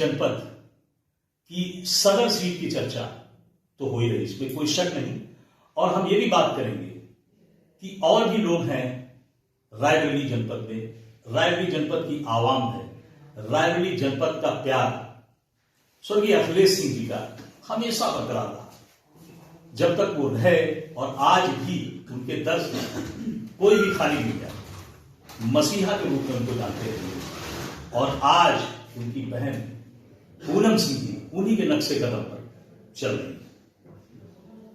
जनपद की सदर सीट की चर्चा तो हो ही रही, इसमें कोई शक नहीं। और हम ये भी बात करेंगे कि और भी लोग हैं रायबरेली जनपद में। रायबरेली जनपद की आवाम है, रायबरेली जनपद का प्यार स्वर्गीय अखिलेश सिंह जी का हमेशा बरकरार रहा। जब तक वो रहे और आज भी उनके दर्श में कोई भी खाली नहीं गया, मसीहा के रूप में उनको जानते रहे। और आज उनकी बहन पूनम सिंह जी उन्हीं के नक्शे कदम पर चल रही है।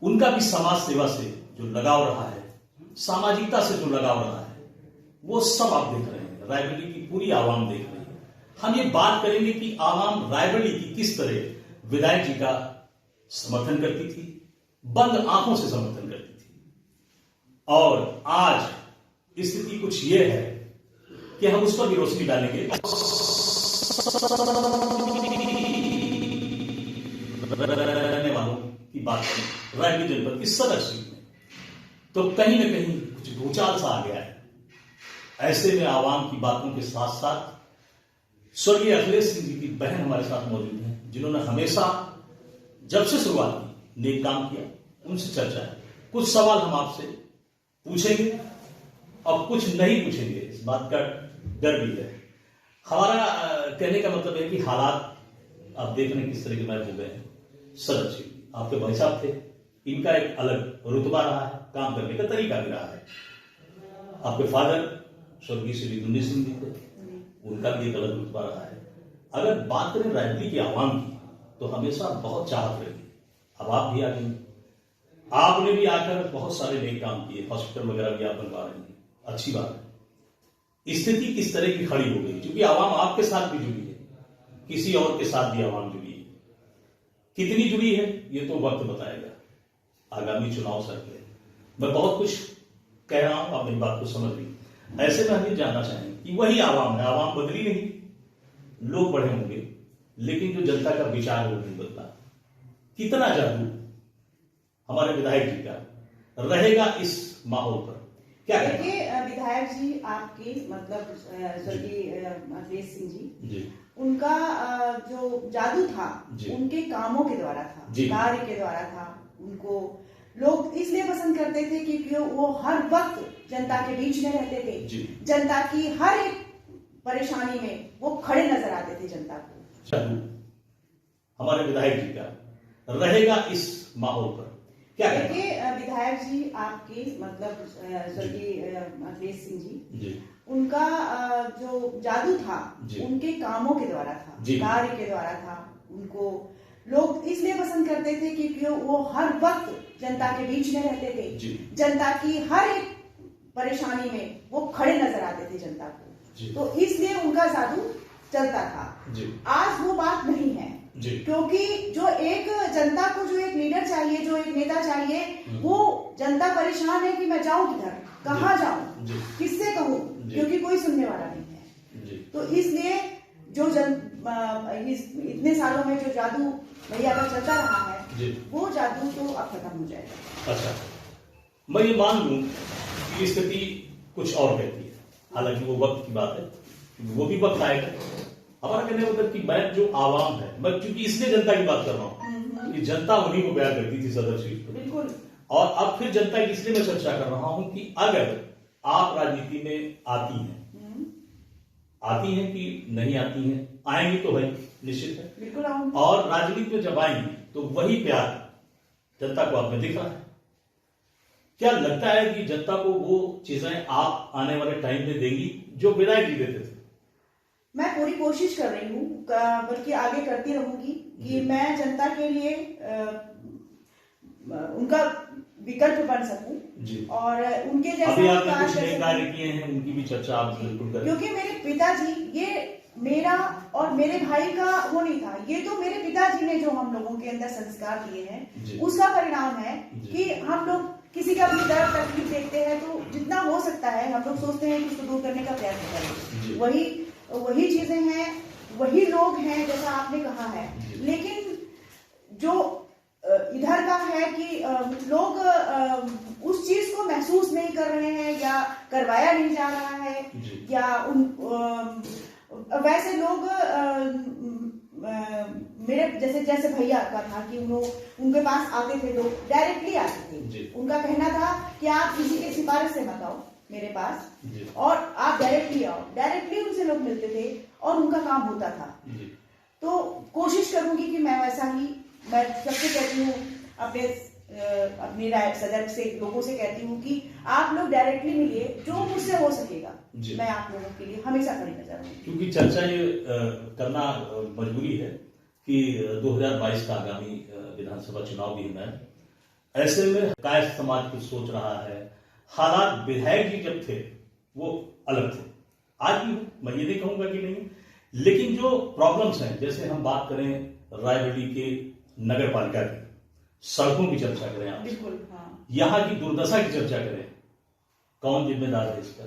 उनका भी समाज सेवा से जो लगाव रहा है, सामाजिकता से जो लगाव रहा है, वो सब आप देख रहे हैं, रायबरेली की पूरी आवाम देख रही है। हम ये बात करेंगे कि आवाम रायबरेली की किस तरह विधायक जी का समर्थन करती थी, बंद आंखों से समर्थन करती थी। और आज स्थिति कुछ ये है कि हम उस पर भी रोशनी डालेंगे। रहने वालों की बात करें रायबरेली जनपद की सदर सीट में, तो कहीं ना कहीं कुछ भूचाल सा आ गया है। ऐसे में आवाम की बातों के साथ साथ स्वर्गीय अखिलेश सिंह जी की बहन हमारे साथ मौजूद हैं, जिन्होंने हमेशा जब से शुरुआत की नेक काम किया। उनसे चर्चा है, कुछ सवाल हम आपसे पूछेंगे और कुछ नहीं पूछेंगे, इस बात का डर भी है। हमारा कहने का मतलब है कि हालात आप देख रहे हैं किस तरह के मैच हो गए हैं। सदर सीट आपके भाई साहब थे, इनका एक अलग रुतबा रहा है, काम करने का तरीका भी रहा है। आपके फादर स्वर्गीय श्री दुन्नी सिंह जी थे, उनका भी एक अलग रुतबा रहा है। अगर बात करें रायबरेली की आवाम की, तो हमेशा बहुत चाहत रही। अब आप भी आ गए, आपने भी आकर बहुत सारे नए काम किए, हॉस्पिटल वगैरह भी आप बनवा रहे हैं, अच्छी बात है। स्थिति किस तरह की खड़ी हो गई, क्योंकि आवाम आपके साथ भी जुड़ी है, किसी और के साथ भी आवाम जुड़ी है। कितनी जुड़ी है ये तो वक्त बताएगा, आगामी चुनाव सर के। मैं बहुत कुछ कह रहा हूं, आप मेरी बात को समझ ली। ऐसे में हम ये जानना चाहेंगे कि वही आवाम है, आवाम बदली नहीं, लोग बढ़े होंगे, लेकिन जो जनता का विचार है वो नहीं बदला। कितना जादू हमारे विधायक जी का रहेगा इस माहौल पर, क्या देखिए विधायक जी आपके मतलब स्वर्गीय अखिलेश सिंह जी, उनका जो जादू था उनके कामों के द्वारा था, कार्य के द्वारा था। उनको लोग इसलिए पसंद करते थे क्योंकि वो हर वक्त जनता के बीच में रहते थे, जनता की हर एक परेशानी में वो खड़े नजर आते थे जनता को। हमारे विधायक जी का रहेगा इस माहौल पर, क्या देखिए विधायक जी आपके मतलब स्वर्गीय अखिलेश सिंह जी, उनका जो जादू था उनके कामों के द्वारा था, कार्य के द्वारा था। उनको लोग इसलिए पसंद करते थे क्योंकि वो हर वक्त जनता के बीच में रहते थे, जनता की हर एक परेशानी में वो खड़े नजर आते थे जनता को, तो इसलिए उनका जादू चलता था। आज वो बात नहीं है, क्योंकि जो एक जनता को जो एक लीडर चाहिए, जो एक नेता चाहिए, वो जनता परेशान है कि मैं जाऊं किधर, कहाँ जाऊं, किससे कहूं, क्योंकि कोई सुनने वाला नहीं है। तो इसलिए जो इतने सालों में जो जादू भैया का चलता रहा है, वो जादू तो अब खत्म हो जाएगा। अच्छा, मैं ये मान लूं कि स्थिति कुछ और कहती है, हालांकि वो वक्त की बात है, वो भी वक्त आएगा। हमारा कहने का मतलब कि मैं जो आवाम है, मैं क्योंकि इसलिए जनता की बात कर रहा हूँ कि जनता उन्हीं को प्यार करती थी सदर सीट पर, बिल्कुल। और अब फिर जनता की इसलिए मैं चर्चा कर रहा हूं कि अगर आप राजनीति में आती हैं कि नहीं आती हैं, आएंगी तो भाई निश्चित है, बिल्कुल आऊंगी। और राजनीति में जब आएंगी तो वही प्यार जनता को आप में दिख रहा है। क्या लगता है कि जनता को वो चीजें आप आने वाले टाइम में देंगी जो विधायक जी देते थे? मैं पूरी कोशिश कर रही हूँ, बल्कि आगे करती रहूंगी कि मैं जनता के लिए उनका विकल्प बन सकूं और उनके जैसा कार्य किए हैं, उनकी भी चर्चा आप बिल्कुल करें। क्योंकि मेरे पिताजी, ये मेरा और मेरे भाई का वो नहीं था, ये तो मेरे पिताजी ने जो हम लोगों के अंदर संस्कार दिए हैं उसका परिणाम है कि हम लोग किसी का भी दर्द तकलीफ देखते हैं तो जितना हो सकता है हम लोग सोचते हैं कि उसको दूर करने का प्रयास करें। वही चीजें हैं, वही लोग हैं जैसा आपने कहा है। लेकिन जो इधर का है कि लोग उस चीज को महसूस नहीं कर रहे हैं या करवाया नहीं जा रहा है, या वैसे लोग मेरे जैसे जैसे भैया का था कि उनके पास आते थे लोग, डायरेक्टली आते थे। उनका कहना था कि आप किसी के सिफारिश से मत आओ मेरे पास, और आप डायरेक्टली आओ। डायरेक्टली उनसे लोग मिलते थे और उनका काम होता था। तो कोशिश करूंगी कि मैं वैसा ही, मैं सबसे कहती हूँ, अपने सदर से, लोगों से कहती हूँ कि आप लोग डायरेक्टली मिलिए, जो मुझसे हो सकेगा मैं आप लोगों के लिए हमेशा खड़ी नजर हूँ। क्योंकि चर्चा ये करना मजबूरी है कि 2022 का आगामी विधानसभा चुनाव भी है। ऐसे में कायस्थ समाज कुछ सोच रहा है। हालात विधायक जी जब थे वो अलग थे, आज भी मैं ये नहीं कहूंगा कि नहीं, लेकिन जो प्रॉब्लम्स हैं, जैसे हम बात करें रायबरेली के नगर पालिका की, सड़कों की चर्चा करें आप, बिल्कुल, हाँ। यहाँ की दुर्दशा की चर्चा करें, कौन जिम्मेदार है इसका?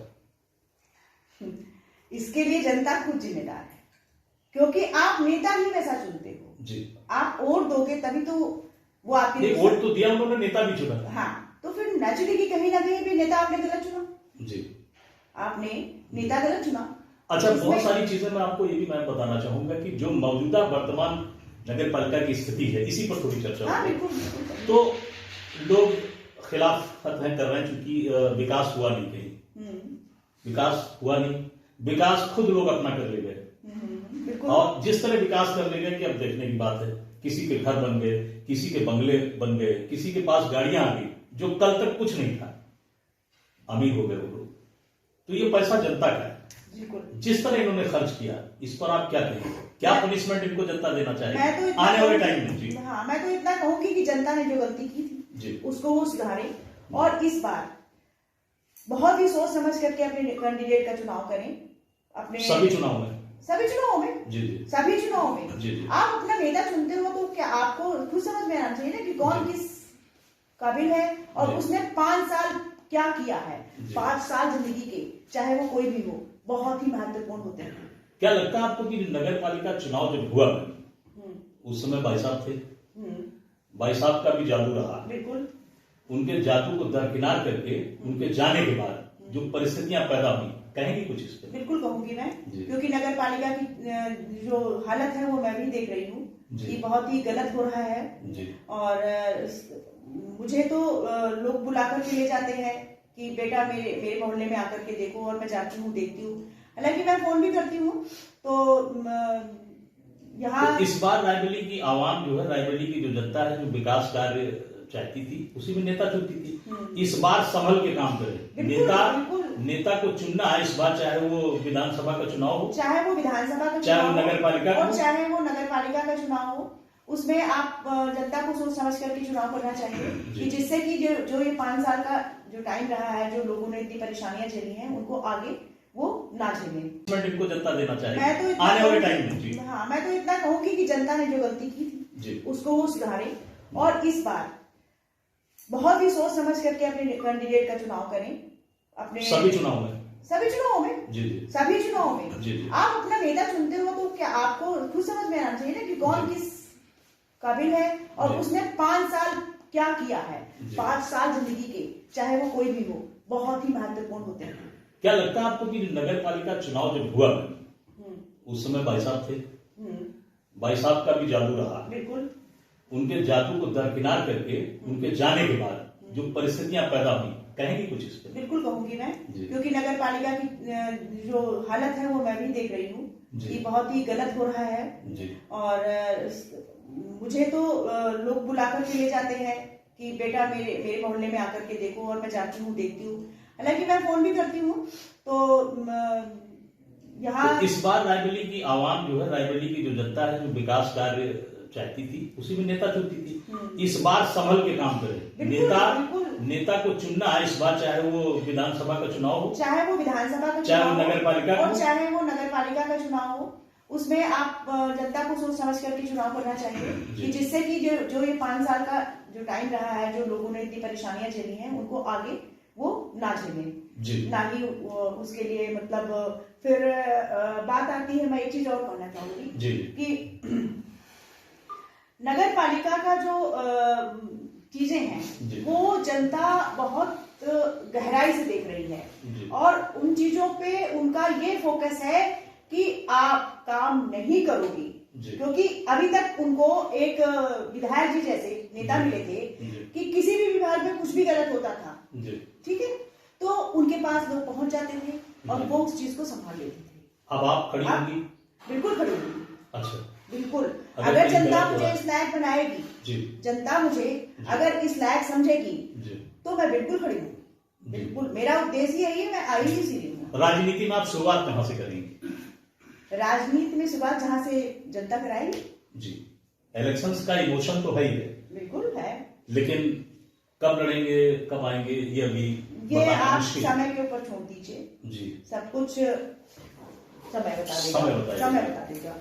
इसके लिए जनता खुद जिम्मेदार है, क्योंकि आप नेता ही वैसा चुनते हो जी। आप वोट दोगे तभी तो वो आपके वोट तो दिया, उन्होंने नेता भी चुना। हाँ, तो फिर नेचुरली कि कहीं ना कहीं भी नेता आपने गलत चुना जी, आपने नेता गलत चुना। अच्छा, बहुत सारी चीजें मैं आपको ये भी मैं बताना चाहूंगा कि जो मौजूदा वर्तमान नगर पालिका की स्थिति है, इसी पर थोड़ी चर्चा हाँ, बिल्कुल। तो लोग खिलाफ कर रहे हैं, क्योंकि विकास हुआ नहीं कहीं, विकास हुआ नहीं, विकास खुद लोग अपना कर ले गए, और जिस तरह विकास कर ले गए कि अब देखने की बात है, किसी के घर बन गए, किसी के बंगले बन गए, किसी के पास गाड़ियां आ गई, जो कल तक कुछ नहीं था, अमीर हो गए वो लोग। तो ये पैसा जनता का है, जिस तरह इन्होंने खर्च किया, इस पर आप क्या कहेंगे? क्या पनिशमेंट इनको जनता देना चाहिए आने वाले टाइम में? जी हाँ, मैं तो इतना कहूंगी कि जनता ने जो गलती की थी उसको वो सुधारे, और इस बार बहुत ही सोच समझ करके अपने कैंडिडेट का चुनाव करें। अपने सभी चुनाव में जी, सभी चुनाव में जी। आप अपना नेता चुनते हो तो क्या आपको खुद समझ में आना चाहिए ना कि कौन किस काबिल है, और उसने 5 साल क्या किया है। 5 साल जिंदगी के, चाहे वो कोई भी हो, बहुत ही महत्वपूर्ण होते हैं। क्या लगता है आपको कि नगर पालिका चुनाव जब हुआ उस समय भाई साहब थे, भाई साहब का भी जादू रहा, बिल्कुल, उनके जादू को दरकिनार करके उनके जाने के बाद जो परिस्थितियां पैदा हुई, कहेंगी कुछ इस पर? बिल्कुल कहूंगी मैं, क्योंकि नगर पालिका की जो हालत है वो मैं भी देख रही हूँ कि बहुत ही गलत हो रहा है जी। और मुझे तो लोग बुलाकर के ले जाते हैं कि बेटा मेरे मोहल्ले में आकर के देखो, और मैं जाती हूँ, देखती हूँ, हालांकि मैं फोन भी करती हूँ। तो यहाँ तो इस बार रायबरेली की आवाम जो है, रायबरेली की जो जनता है, जो विकास कार्य चाहती थी, उसी में नेता चुनती थी। इस बार संभल के काम करे, नेता को चुनना है इस बार, चाहे वो विधानसभा का चुनाव हो, चाहे वो विधानसभा का, चाहे वो नगर पालिका और चाहे वो नगर पालिका का चुनाव हो, उसमें आप जनता को सोच समझ करके चुनाव करना चाहिए, कि जिससे कि जो ये 5 साल का जो टाइम रहा है, जो लोगों ने इतनी परेशानियां झेली हैं, उनको आगे वो ना झेलें। इनको जनता देना चाहिए मैं तो आने वाले टाइम में। हाँ, मैं तो इतना कहूंगी कि जनता ने जो गलती की थी उसको वो सुधारे, और इस बार बहुत ही सोच समझ करके अपने कैंडिडेट का चुनाव करें। अपने सभी चुनाव में जी। सभी चुनाव में जी। आप अपना नेता चुनते हो तो क्या आपको खुद समझ में आना चाहिए ना कि कौन किस काबिल है, और उसने 5 साल क्या किया है। 5 साल जिंदगी के, चाहे वो कोई भी हो, बहुत ही महत्वपूर्ण होते हैं। क्या लगता है आपको कि नगर पालिका चुनाव जब हुआ उस समय भाई साहब थे, भाई साहब का भी जादू रहा, बिल्कुल, उनके जादू को दरकिनार करके उनके जाने के बाद जो परिस्थितियां पैदा हुई, कहेंगी कुछ इस पर? बिल्कुल कहूंगी मैं, क्योंकि नगर पालिका की जो हालत है वो मैं भी देख रही हूँ कि बहुत ही गलत हो रहा है, और मुझे तो लोग बुलाकर के ले जाते हैं कि बेटा मेरे मोहल्ले में आकर के देखो, और मैं जाती हूँ, देखती हूँ, हालांकि मैं फोन भी करती हूँ। तो यहाँ तो इस बार रायबरेली की आवाम जो है, रायबरेली की जो जनता है, जो विकास कार्य चाहती थी, उसी में नेता चुनती थी। इस बार संभल के काम करे, नेता को चुनना है इस बार, चाहे वो विधानसभा का चुनाव हो, चाहे वो विधानसभा का, चाहे वो नगर पालिका, और चाहे वो नगर पालिका का चुनाव हो, उसमें आप जनता को सोच समझ करके चुनाव करना चाहिए, कि जिससे कि जो ये 5 साल का जो टाइम रहा है, जो लोगों ने इतनी परेशानियां झेली हैं, उनको आगे वो ना झेलें, ना ही उसके लिए मतलब। फिर बात आती है, मैं एक चीज और कहना चाहूंगी कि नगर पालिका का जो चीजें हैं वो जनता बहुत गहराई से देख रही है, और उन चीजों पे उनका ये फोकस है कि आप काम नहीं करोगे क्योंकि अभी तक उनको एक विधायक जी जैसे नेता मिले थे कि किसी भी विभाग में कुछ भी गलत होता था, ठीक है, तो उनके पास लोग पहुंच जाते थे और वो उस चीज को संभाल लेते थे। अब आप खड़ी होंगी? बिल्कुल खड़ी होंगी। अच्छा, बिल्कुल। अगर जनता मुझे इस लायक बनाएगी, जनता मुझे अगर इस लायक समझेगी, तो मैं बिल्कुल खड़ी हूँ। बिल्कुल, मेरा उद्देश्य यही है, मैं आई ही इसीलिए हूँ। राजनीति में आप शुरुआत कहाँ से करेंगे? राजनीति में शुरुआत जहाँ से जनता कराएगी। जी, इलेक्शंस का इमोशन तो है ही है। बिल्कुल है, लेकिन कब लड़ेंगे, कब आएंगे, ये अभी ये आप समय के ऊपर छोड़ दीजिए। जी, सब कुछ समय बता देगा।